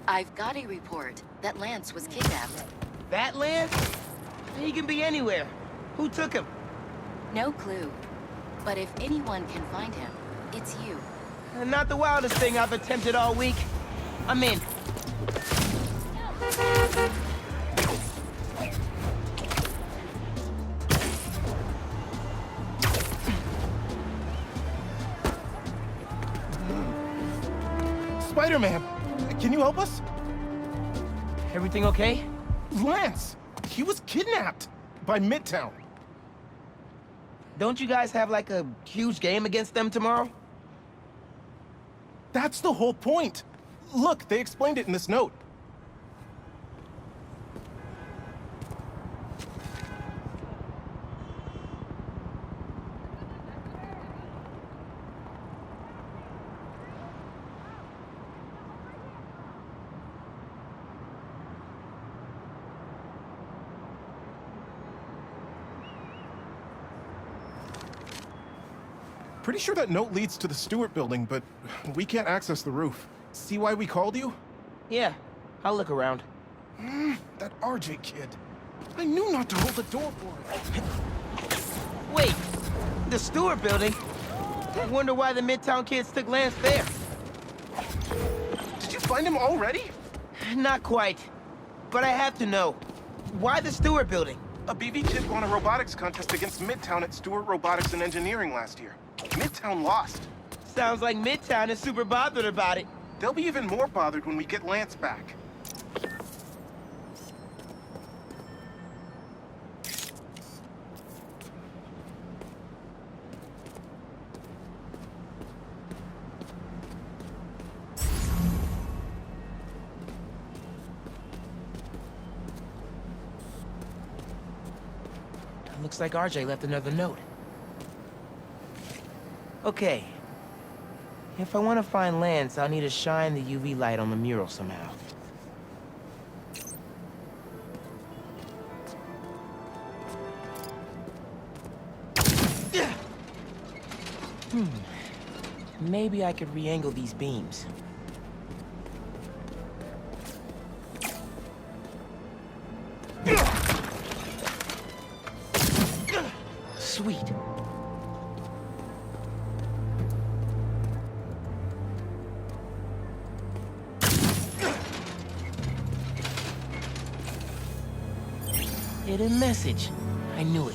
I've got a report that Lance was kidnapped. That Lance? He can be anywhere. Who took him? No clue. But if anyone can find him, it's you. Not the wildest thing I've attempted all week. I'm in. Spider-Man, can you help us? Everything okay? Lance, he was kidnapped by Midtown. Don't you guys have like a huge game against them tomorrow? That's the whole point. Look, they explained it in this note. Pretty sure that note leads to the Stewart building, but we can't access the roof. See why we called you? Yeah, I'll look around. That RJ kid. I knew not to hold the door for him. Wait, the Stewart building? I wonder why the Midtown kids took Lance there. Did you find him already? Not quite, but I have to know. Why the Stewart building? A BB kid won a robotics contest against Midtown at Stewart Robotics and Engineering last year. Midtown lost. Sounds like Midtown is super bothered about it. They'll be even more bothered when we get Lance back. Looks like RJ left another note. Okay. If I want to find Lance, I'll need to shine the UV light on the mural somehow. Maybe I could re-angle these beams. Sweet. Hidden message. I knew it.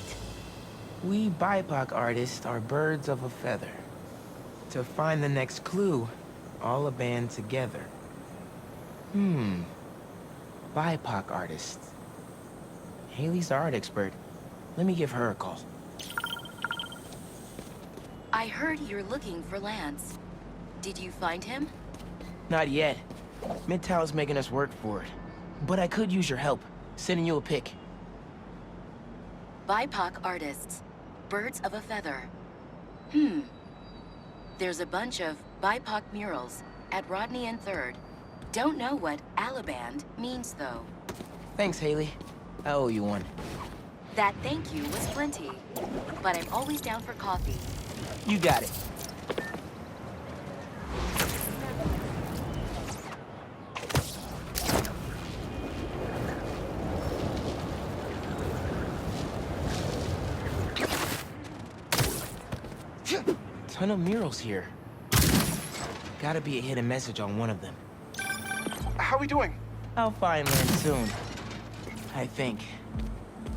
We BIPOC artists are birds of a feather. To find the next clue, all a band together. BIPOC artists. Haley's the art expert. Let me give her a call. I heard you're looking for Lance. Did you find him? Not yet. Midtown's making us work for it. But I could use your help. Sending you a pic. BIPOC artists. Birds of a feather. There's a bunch of BIPOC murals at Rodney and 3rd. Don't know what Alaband means, though. Thanks, Haley. I owe you one. That thank you was plenty. But I'm always down for coffee. You got it. Ton of murals here. Gotta be a hidden message on one of them. How we doing? I'll find Lance soon. I think.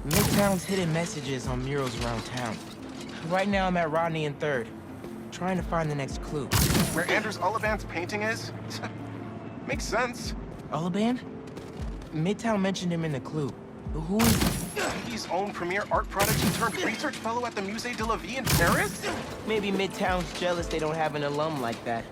Midtown's hidden messages on murals around town. Right now I'm at Rodney and 3rd, trying to find the next clue. Where Anders Ollivand's painting is? Makes sense. Ollivand? Midtown mentioned him in the clue. Who is... His own premier art prodigy turned research fellow at the Musée de la Vie in Paris? Maybe Midtown's jealous they don't have an alum like that.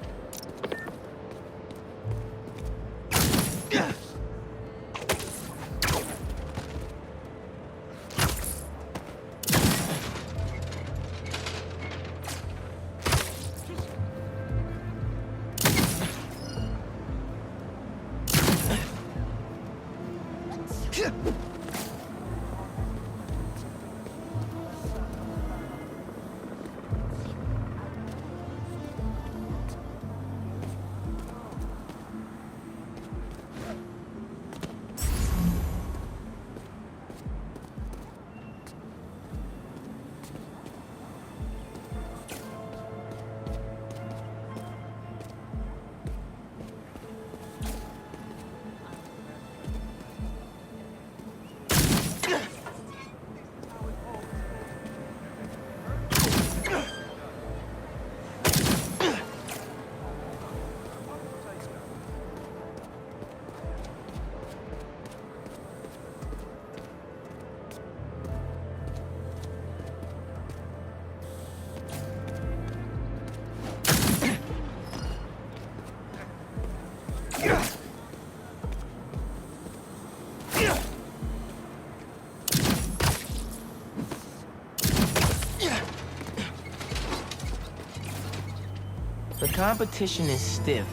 The competition is stiff,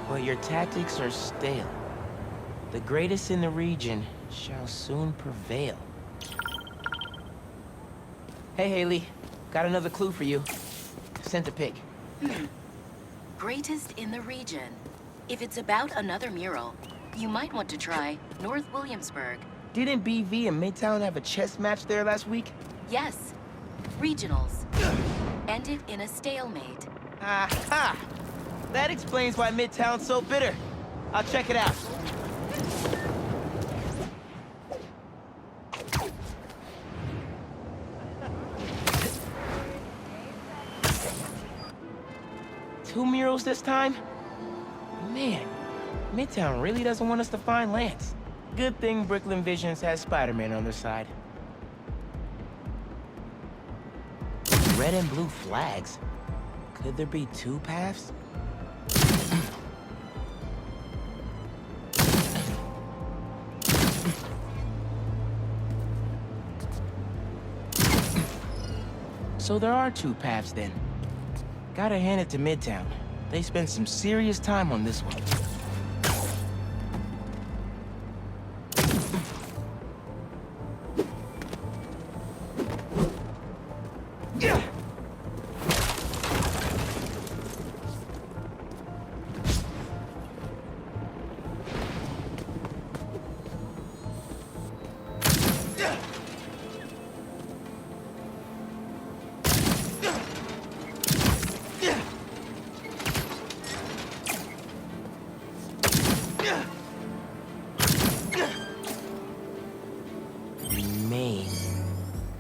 but your tactics are stale. The greatest in the region shall soon prevail. Hey, Haley. Got another clue for you. Sent a pic. Greatest in the region. If it's about another mural, you might want to try North Williamsburg. Didn't BV and Midtown have a chess match there last week? Yes. Regionals. Ended in a stalemate. Aha! That explains why Midtown's so bitter. I'll check it out. Two murals this time? Man, Midtown really doesn't want us to find Lance. Good thing Brooklyn Visions has Spider-Man on their side. Red and blue flags? Could there be two paths? So there are two paths then. Gotta hand it to Midtown. They spent some serious time on this one.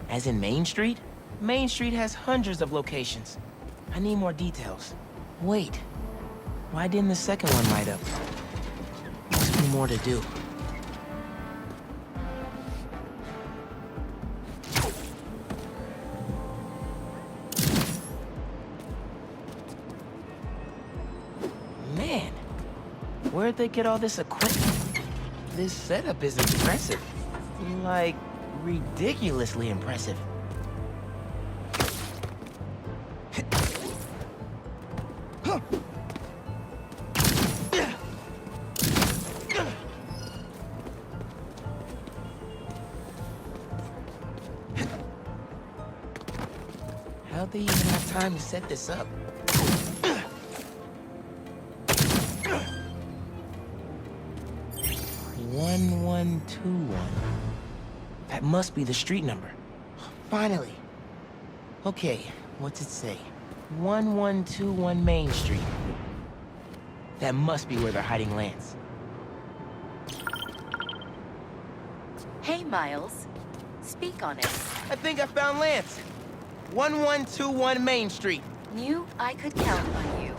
As in Main Street? Main Street has hundreds of locations. I need more details. Wait, why didn't the second one light up? Must be more to do. Man, where'd they get all this equipment? This setup is impressive. Like, ridiculously impressive. How'd they even have time to set this up? 1121. That must be the street number. Finally. Okay, what's it say? 1121 Main Street. That must be where they're hiding Lance. Hey, Miles. Speak on it. I think I found Lance. 1121 Main Street. Knew I could count on you.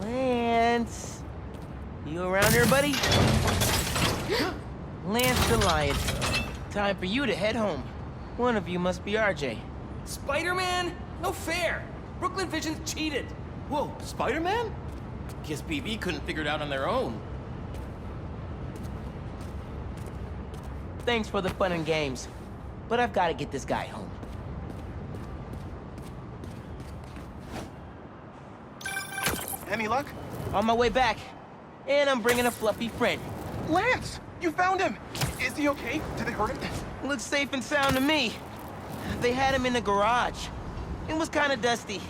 Lance. You around here, buddy? Lance the Lion. Time for you to head home. One of you must be RJ. Spider-Man? No fair! Brooklyn Visions cheated! Whoa, Spider-Man? Guess BB couldn't figure it out on their own. Thanks for the fun and games, but I've got to get this guy home. Any luck? On my way back, and I'm bringing a fluffy friend. Lance! You found him! Is he okay? Did they hurt him? Looks safe and sound to me. They had him in the garage. It was kind of dusty.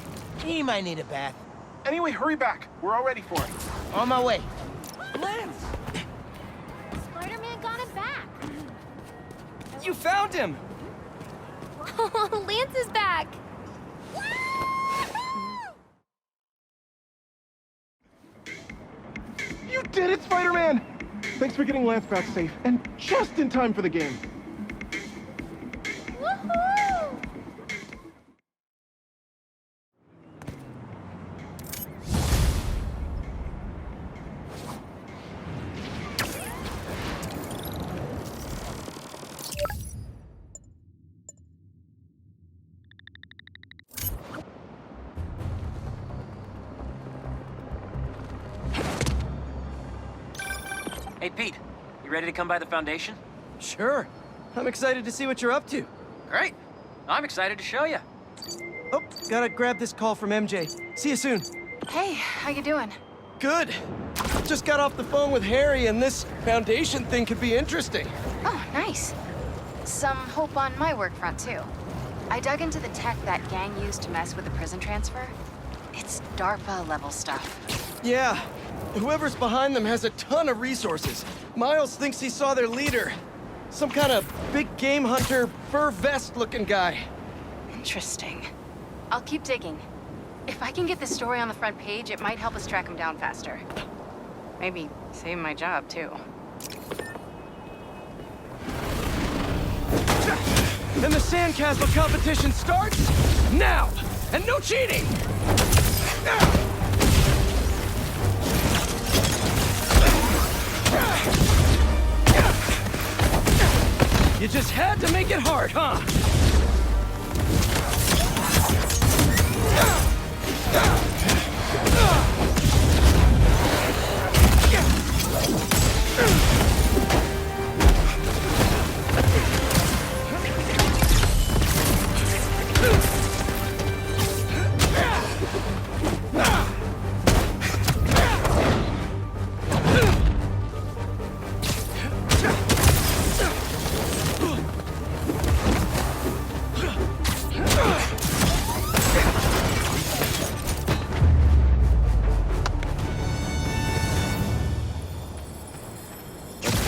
He might need a bath. Anyway, hurry back. We're all ready for it. On my way. Lance! Spider-Man got him back. You found him! Lance is back. You did it, Spider-Man! Thanks for getting Lance back safe, and just in time for the game. Woohoo! Hey, Pete. You ready to come by the Foundation? Sure. I'm excited to see what you're up to. Great. I'm excited to show you. Oh, gotta grab this call from MJ. See you soon. Hey, how you doing? Good. Just got off the phone with Harry, and this Foundation thing could be interesting. Oh, nice. Some hope on my work front, too. I dug into the tech that gang used to mess with the prison transfer. It's DARPA-level stuff. Yeah. Whoever's behind them has a ton of resources. Miles thinks he saw their leader. Some kind of big game hunter, fur vest-looking guy. Interesting. I'll keep digging. If I can get this story on the front page, it might help us track him down faster. Maybe save my job, too. And the sandcastle competition starts now! And no cheating! You just had to make it hard, huh?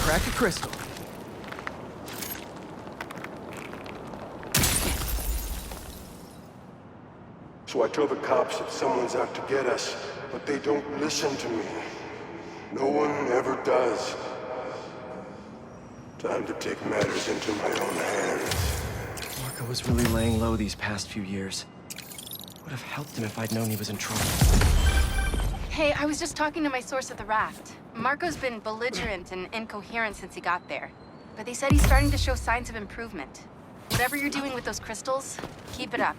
Crack a crystal. So I tell the cops that someone's out to get us, but they don't listen to me. No one ever does. Time to take matters into my own hands. Marco was really laying low these past few years. Would have helped him if I'd known he was in trouble. Hey, I was just talking to my source at the raft. Marco's been belligerent and incoherent since he got there. But they said he's starting to show signs of improvement. Whatever you're doing with those crystals, keep it up.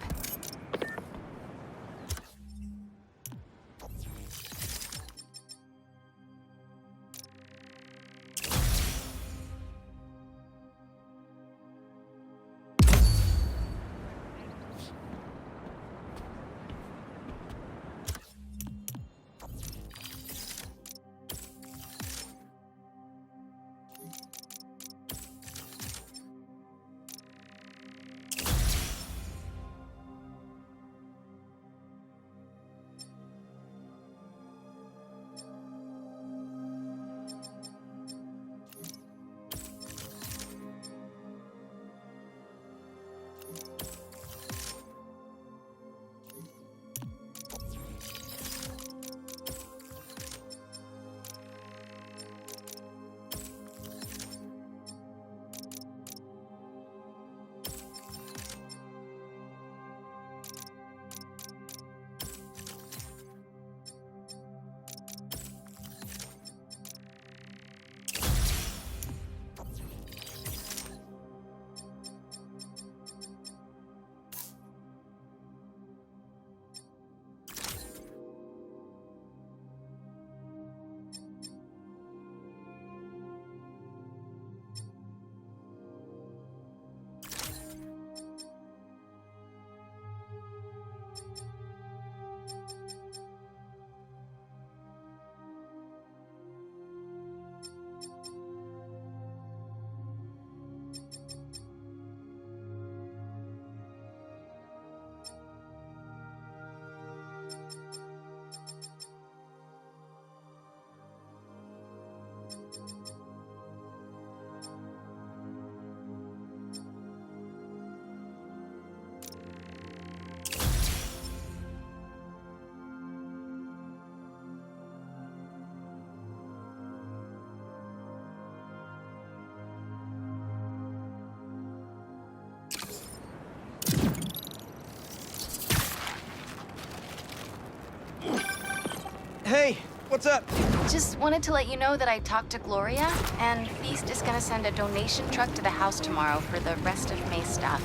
Hey, what's up? Just wanted to let you know that I talked to Gloria, and Feast is gonna send a donation truck to the house tomorrow for the rest of May's stuff.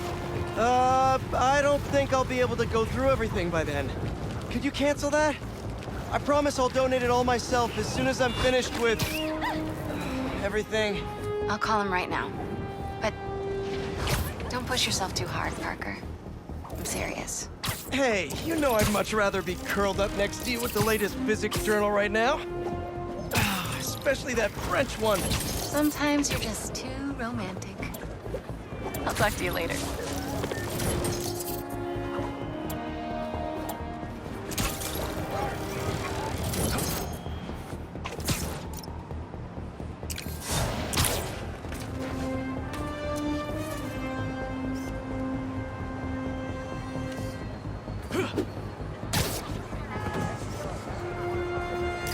I don't think I'll be able to go through everything by then. Could you cancel that? I promise I'll donate it all myself as soon as I'm finished with... everything? I'll call him right now. But don't push yourself too hard, Parker. I'm serious. Hey, you know I'd much rather be curled up next to you with the latest physics journal right now. Especially that French one. Sometimes you're just too romantic. I'll talk to you later.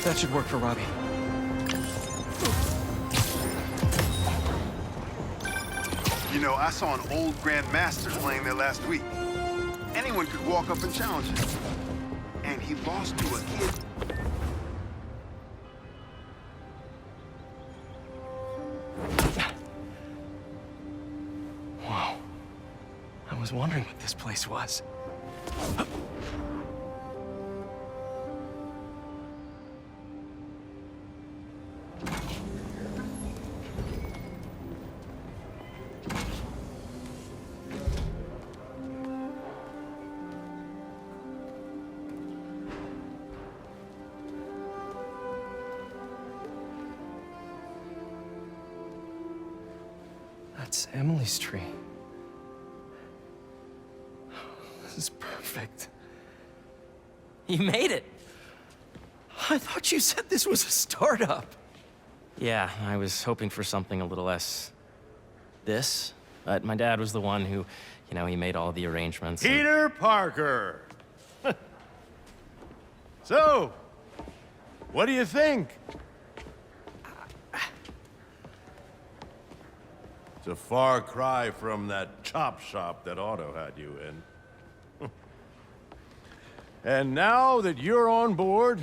That should work for Robbie. You know, I saw an old Grandmaster playing there last week. Anyone could walk up and challenge him. And he lost to a kid. Whoa. I was wondering what this place was. That's Emily's tree. This is perfect. You made it! I thought you said this was a startup. Yeah, I was hoping for something a little less... this. But my dad was the one who, he made all the arrangements. and- Peter Parker! So, what do you think? It's a far cry from that chop shop that Otto had you in. And now that you're on board,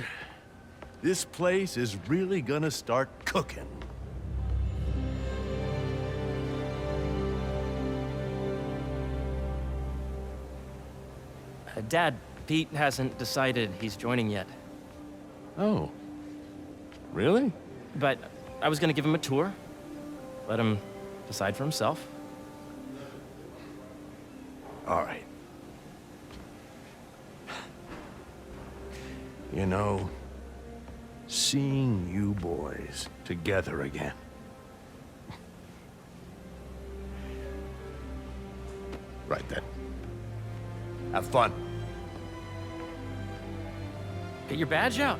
this place is really gonna start cooking. Dad, Pete hasn't decided he's joining yet. Oh. Really? But I was gonna give him a tour. Let him decide for himself. All right. You know, seeing you boys together again. Right then. Have fun. Get your badge out.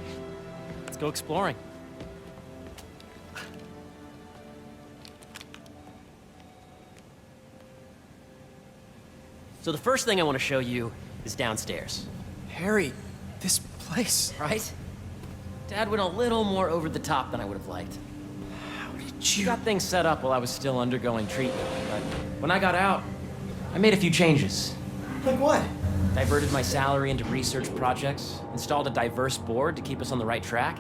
Let's go exploring. So the first thing I want to show you is downstairs, Harry, this place. right? Dad went a little more over the top than I would have liked. How did He you... got things set up while I was still undergoing treatment, but when I got out, I made a few changes. Like what? Diverted my salary into research projects, installed a diverse board to keep us on the right track,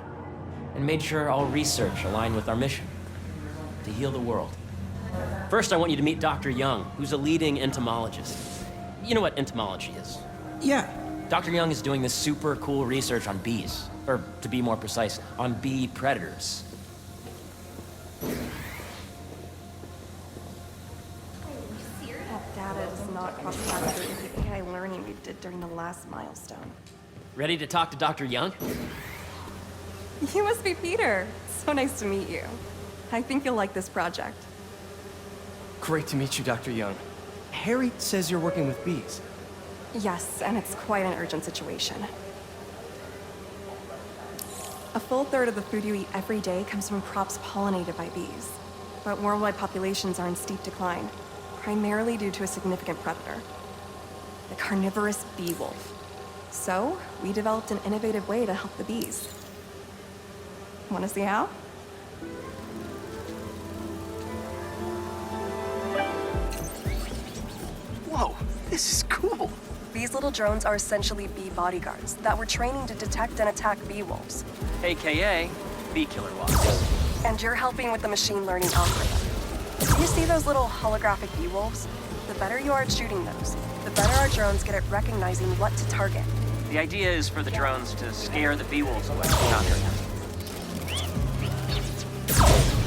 and made sure all research aligned with our mission, to heal the world. First, I want you to meet Dr. Young, who's a leading entomologist. You know what entomology is? Yeah. Dr. Young is doing this super cool research on bees, or to be more precise, on bee predators. That data does not cross-reference with the AI learning we did during the last milestone. Ready to talk to Dr. Young? You must be Peter. So nice to meet you. I think you'll like this project. Great to meet you, Dr. Young. Harry says you're working with bees. Yes, and it's quite an urgent situation. A full third of the food you eat every day comes from crops pollinated by bees. But worldwide populations are in steep decline, primarily due to a significant predator, the carnivorous bee wolf. So, we developed an innovative way to help the bees. Want to see how? Whoa, this is cool. These little drones are essentially bee bodyguards that we're training to detect and attack bee wolves. AKA bee killer wasps. And you're helping with the machine learning algorithm. You see those little holographic bee wolves? The better you are at shooting those, the better our drones get at recognizing what to target. The idea is for the drones to scare the bee wolves away, not hurt them.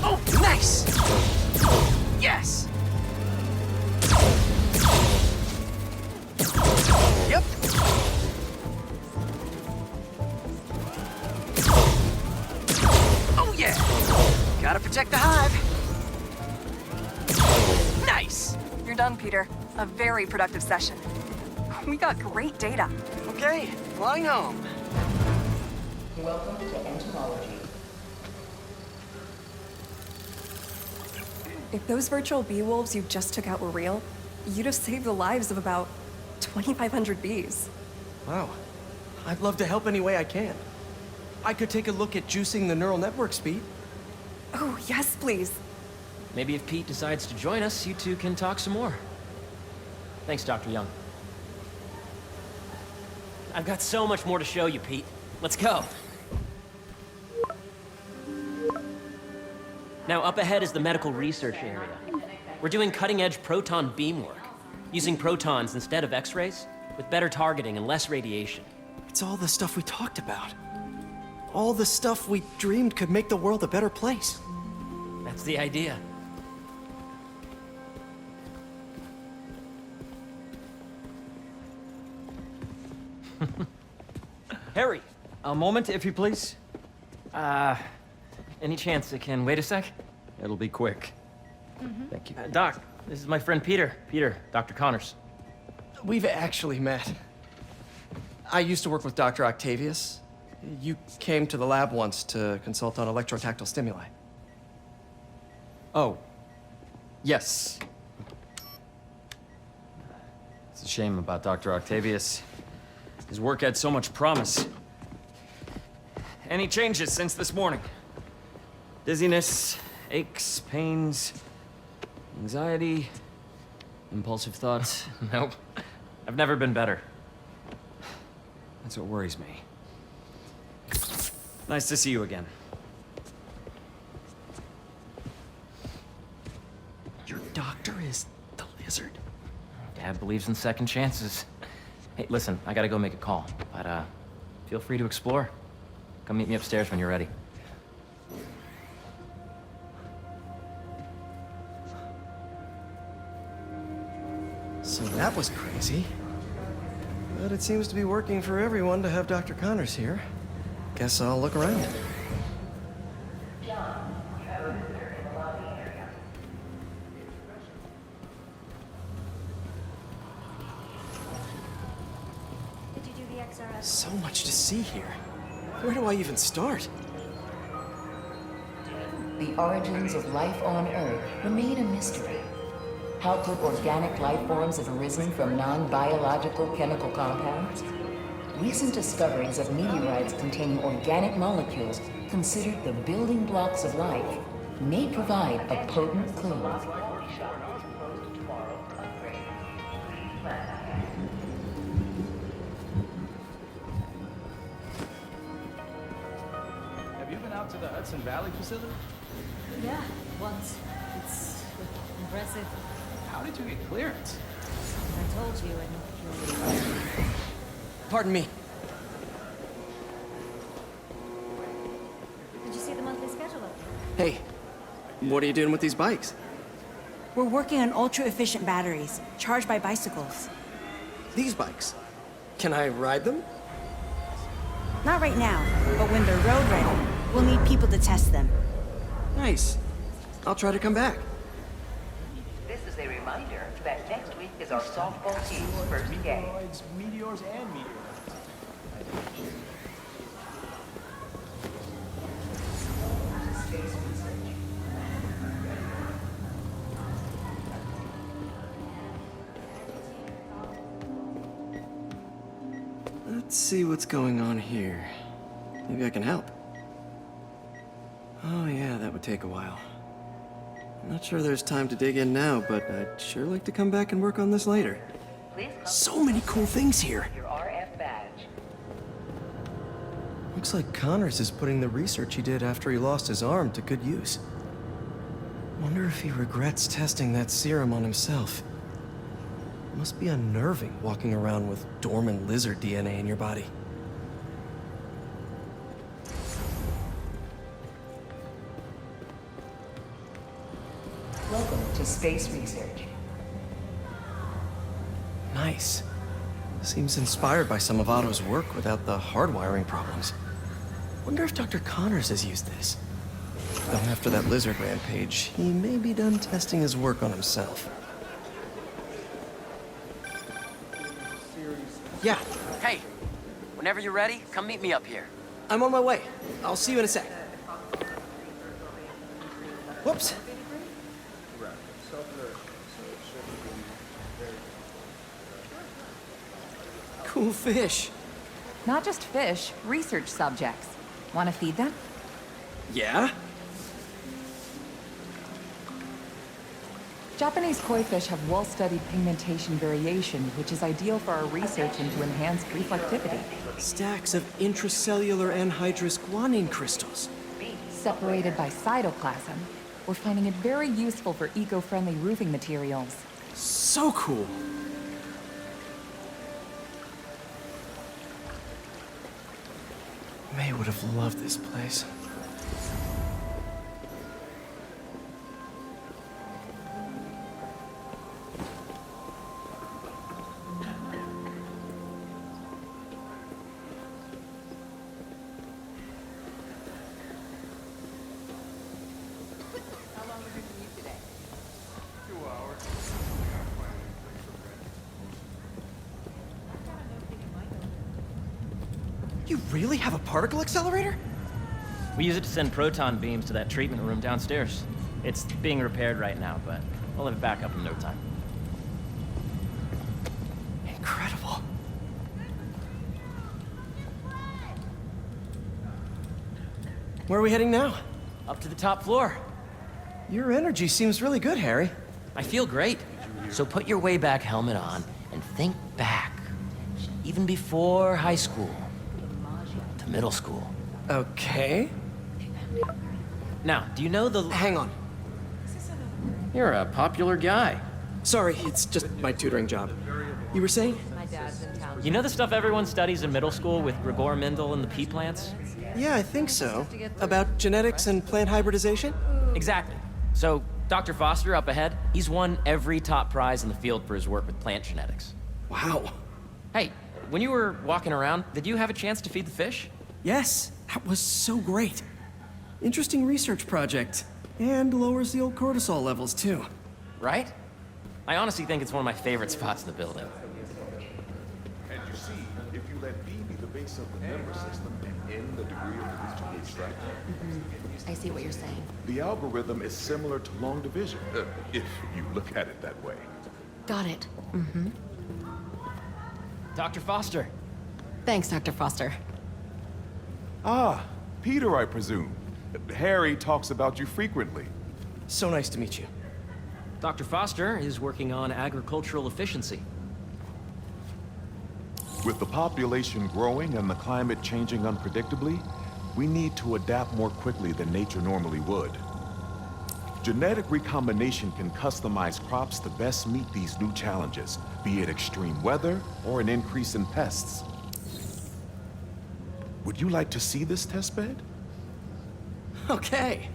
Oh, nice! Yes! Yep. Oh, yeah! Gotta protect the hive. Nice! You're done, Peter. A very productive session. We got great data. Okay, flying home. Welcome to entomology. If those virtual bee wolves you just took out were real, you'd have saved the lives of about 2,500 bees. Wow. I'd love to help any way I can. I could take a look at juicing the neural network speed. Oh, yes, please. Maybe if Pete decides to join us, you two can talk some more. Thanks, Dr. Young. I've got so much more to show you, Pete. Let's go. Now, up ahead is the medical research area. We're doing cutting-edge proton beam work, using protons instead of X-rays, with better targeting and less radiation. It's all the stuff we talked about. All the stuff we dreamed could make the world a better place. That's the idea. Harry! A moment, if you please. Any chance it can wait a sec? It'll be quick. Thank you. Doc, this is my friend Peter. Peter, Dr. Connors. We've actually met. I used to work with Dr. Octavius. You came to the lab once to consult on electrotactile stimuli. Oh. Yes. It's a shame about Dr. Octavius. His work had so much promise. Any changes since this morning? Dizziness, aches, pains, anxiety, impulsive thoughts? Nope. I've never been better. That's what worries me. Nice to see you again. Your doctor is the lizard? Dad believes in second chances. Hey, listen, I gotta go make a call, but feel free to explore. Come meet me upstairs when you're ready. So that was crazy. But it seems to be working for everyone to have Dr. Connors here. Guess I'll look around. Did you do the XRF? So much to see here. Where do I even start? The origins of life on Earth remain a mystery. How could organic life forms have arisen from non-biological chemical compounds? Recent discoveries of meteorites containing organic molecules considered the building blocks of life may provide a potent clue. Have you been out to the Hudson Valley facility? Yeah, once. It's impressive. How did you get clearance? I told you, and Pardon me. did you see the monthly schedule up there? Hey, what are you doing with these bikes? We're working on ultra-efficient batteries, charged by bicycles. These bikes? Can I ride them? Not right now, but when they're road ready, we'll need people to test them. Nice. I'll try to come back. This is a reminder that next week is our softball team's first game. Meteors and meteorites. Let's see what's going on here. Maybe I can help. Oh yeah, that would take a while. I'm not sure there's time to dig in now, but I'd sure like to come back and work on this later. So many cool things here. Your RF badge. Looks like Connors is putting the research he did after he lost his arm to good use. Wonder if he regrets testing that serum on himself. Must be unnerving walking around with dormant lizard DNA in your body. to space research. Nice. Seems inspired by some of Otto's work without the hardwiring problems. Wonder if Dr. Connors has used this. Though after that lizard rampage, he may be done testing his work on himself. Yeah. Hey, whenever you're ready, come meet me up here. I'm on my way. I'll see you in a sec. Whoops. Cool fish. Not just fish, research subjects. Want to feed them? Yeah? Japanese koi fish have well-studied pigmentation variation, which is ideal for our research into enhanced reflectivity. Stacks of intracellular anhydrous guanine crystals. Separated by cytoplasm, we're finding it very useful for eco-friendly roofing materials. So cool. May would have loved this place. You really have a particle accelerator? We use it to send proton beams to that treatment room downstairs. It's being repaired right now, but we'll have it back up in no time. Incredible. Where are we heading now? Up to the top floor. Your energy seems really good, Harry. I feel great. So put your way back helmet on and think back. Even before high school. To middle school. Okay. Now, do you know the... Hang on. You're a popular guy. Sorry, it's just my tutoring job. You were saying? My dad's in town. You know the stuff everyone studies in middle school with Gregor Mendel and the pea plants? Yeah, I think so. About genetics and plant hybridization? Exactly. So, Dr. Foster up ahead, he's won every top prize in the field for his work with plant genetics. Wow. Hey, when you were walking around, did you have a chance to feed the fish? Yes, that was so great. Interesting research project. And lowers the old cortisol levels, too. Right? I honestly think it's one of my favorite spots in the building. And you see, if you let B be the base of the member system and N the degree of the region we extract, I see what you're saying. the algorithm is similar to long division, if you look at it that way. Got it. Dr. Foster. Thanks, Dr. Foster. Ah, Peter, I presume. Harry talks about you frequently. So nice to meet you. Dr. Foster is working on agricultural efficiency. With the population growing and the climate changing unpredictably, we need to adapt more quickly than nature normally would. Genetic recombination can customize crops to best meet these new challenges, be it extreme weather or an increase in pests. Would you like to see this testbed? Okay.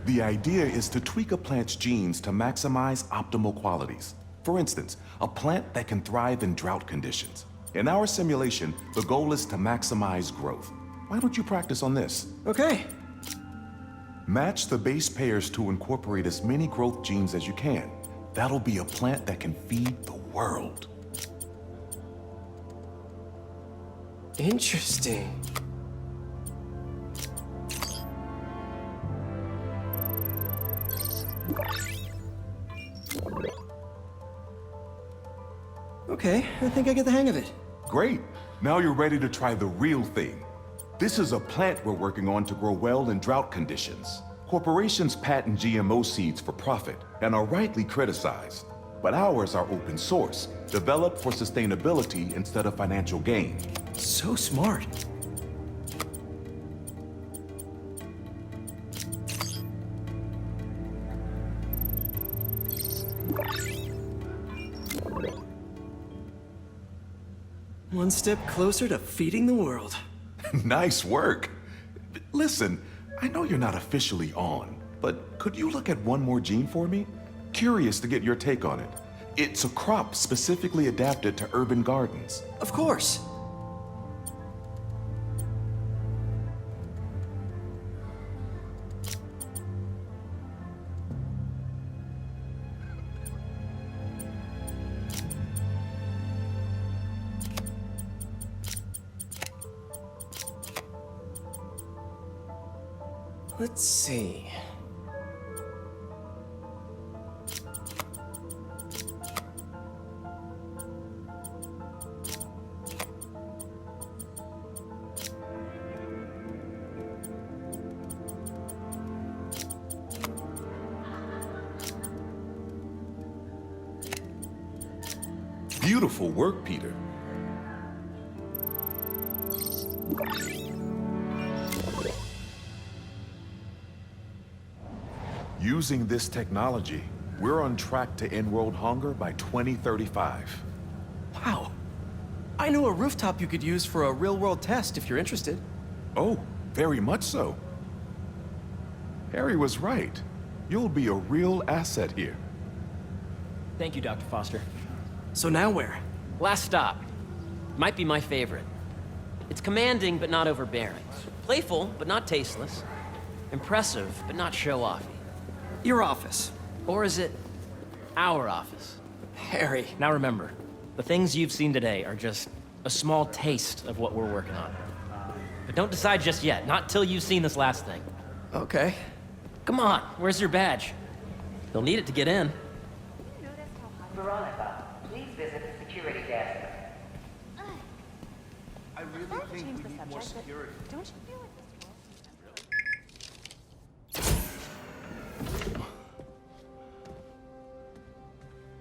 The idea is to tweak a plant's genes to maximize optimal qualities. For instance, a plant that can thrive in drought conditions. In our simulation, the goal is to maximize growth. Why don't you practice on this? Okay. Match the base pairs to incorporate as many growth genes as you can. That'll be a plant that can feed the world. Interesting. Okay, I think I get the hang of it. Great. Now you're ready to try the real thing. This is a plant we're working on to grow well in drought conditions. Corporations patent GMO seeds for profit and are rightly criticized. But ours are open source, developed for sustainability instead of financial gain. So smart. One step closer to feeding the world. Nice work. Listen, I know you're not officially on, but could you look at one more gene for me? Curious to get your take on it. It's a crop specifically adapted to urban gardens. Of course. Let's see. Beautiful work, Peter. Using this technology, we're on track to end world hunger by 2035. Wow. I know a rooftop you could use for a real-world test if you're interested. Oh, very much so. Harry was right. You'll be a real asset here. Thank you, Dr. Foster. So now where? Last stop. Might be my favorite. It's commanding, but not overbearing. Playful, but not tasteless. Impressive, but not show-offy. Your office. Or is it our office? Harry. Now remember, the things you've seen today are just a small taste of what we're working on. But don't decide just yet, not till you've seen this last thing. Okay. Come on, where's your badge? You'll need it to get in. Veronica, please visit the security desk. I really think we need more security. Don't you feel like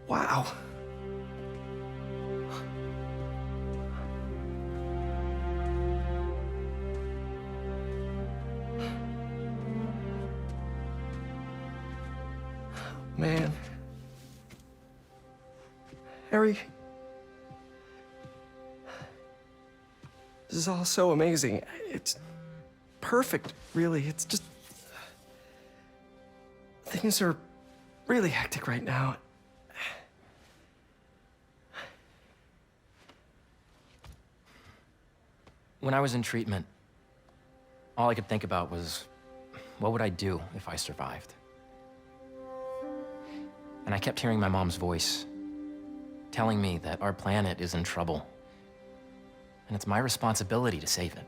Wow. Man. Harry. This is all so amazing. It's perfect, really. It's just... Things are really hectic right now. When I was in treatment, all I could think about was, what would I do if I survived? And I kept hearing my mom's voice, telling me that our planet is in trouble, and it's my responsibility to save it.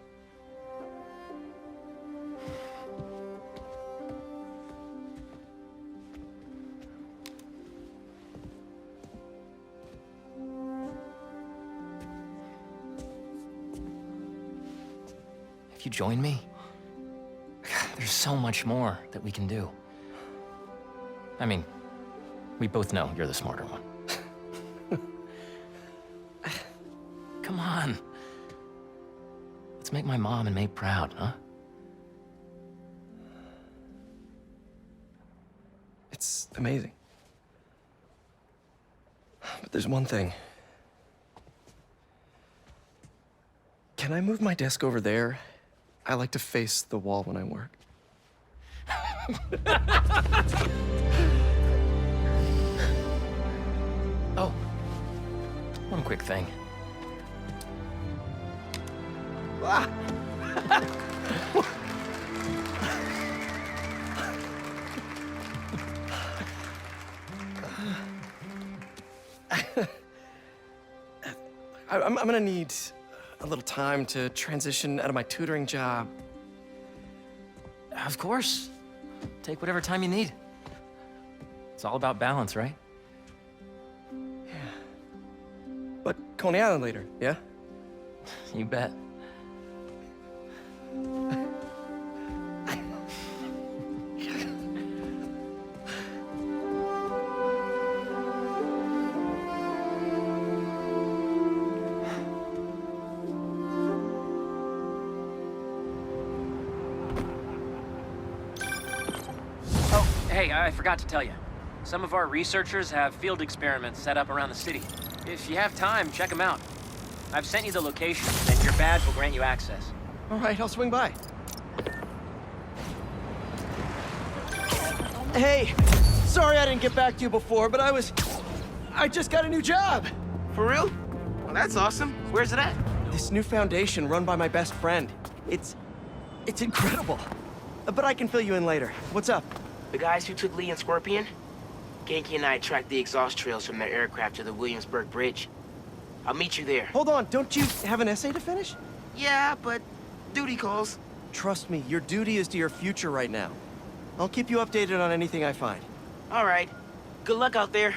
If you join me, there's so much more that we can do. I mean, we both know you're the smarter one. Come on. Let's make my mom and May proud, huh? It's amazing. But there's one thing. Can I move my desk over there? I like to face the wall when I work. Oh, one quick thing. Ah. I'm gonna need a little time to transition out of my tutoring job. Of course. Take whatever time you need. It's all about balance, right? Yeah. But Coney Island later, yeah? You bet. Hey, I forgot to tell you. Some of our researchers have field experiments set up around the city. If you have time, check them out. I've sent you the location, and your badge will grant you access. All right, I'll swing by. Hey, Sorry I didn't get back to you before, but I just got a new job. For real? Well, that's awesome. Where's it at? This new foundation run by my best friend. It's incredible. But I can fill you in later. What's up? The guys who took Lee and Scorpion? Ganke and I tracked the exhaust trails from their aircraft to the Williamsburg Bridge. I'll meet you there. Hold on, don't you have an essay to finish? Yeah, but duty calls. Trust me, your duty is to your future right now. I'll keep you updated on anything I find. All right. Good luck out there.